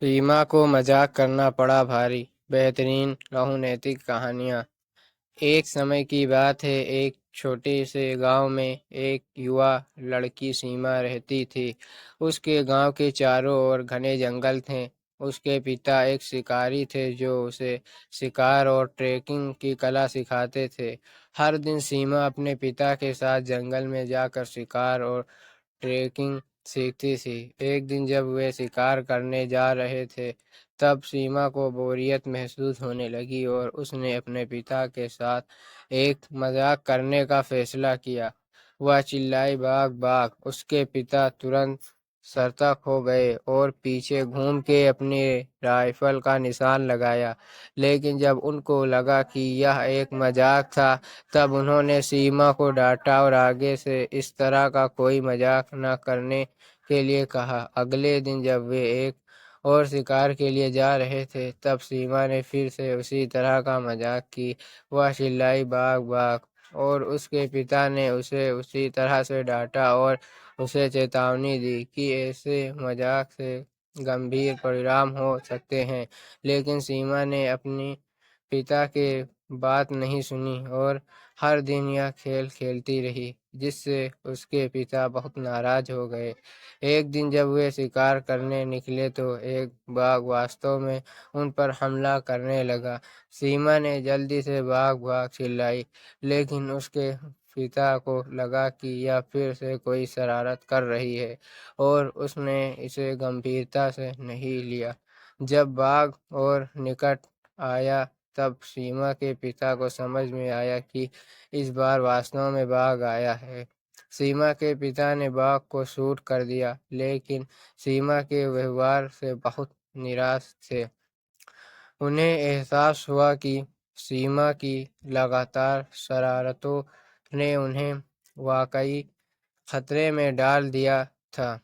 सीमा को मजाक करना पड़ा भारी। बेहतरीन लघु नैतिक कहानियाँ। एक समय की बात है, एक छोटे से गांव में एक युवा लड़की सीमा रहती थी। उसके गांव के चारों ओर घने जंगल थे। उसके पिता एक शिकारी थे जो उसे शिकार और ट्रेकिंग की कला सिखाते थे। हर दिन सीमा अपने पिता के साथ जंगल में जाकर शिकार और ट्रेकिंग सीखती थी। एक दिन जब वे शिकार करने जा रहे थे, तब सीमा को बोरियत महसूस होने लगी और उसने अपने पिता के साथ एक मजाक करने का फैसला किया। वह चिल्लाई, भाग भाग! उसके पिता तुरंत सतर्क हो गए और पीछे घूम के अपनी राइफल का निशान लगाया। लेकिन जब उनको लगा कि यह एक मजाक था, तब उन्होंने सीमा को डांटा और आगे से इस तरह का कोई मजाक न करने के लिए कहा। अगले दिन जब वे एक और शिकार के लिए जा रहे थे, तब सीमा ने फिर से उसी तरह का मजाक की। वह चिल्लाई, भाग भाग! और उसके पिता ने उसे उसी तरह से डांटा और उसे चेतावनी दी कि ऐसे मजाक से गंभीर परिणाम हो सकते हैं। लेकिन सीमा ने अपनी पिता के बात नहीं सुनी और हर दिन यह खेल खेलती रही, जिससे उसके पिता बहुत नाराज हो गए। एक दिन जब वे शिकार करने निकले तो एक बाघ वास्तव में उन पर हमला करने लगा। सीमा ने जल्दी से भाग भाग चिल्लाई, लेकिन उसके पिता को लगा कि यह फिर से कोई शरारत कर रही है और उसने इसे गंभीरता से नहीं लिया। जब बाघ और निकट आया, तब सीमा के पिता को समझ में आया कि इस बार वास्तव में बाघ आया है। सीमा के पिता ने बाघ को शूट कर दिया, लेकिन सीमा के व्यवहार से बहुत निराश थे। उन्हें एहसास हुआ कि सीमा की लगातार शरारतों ने उन्हें वाकई खतरे में डाल दिया था।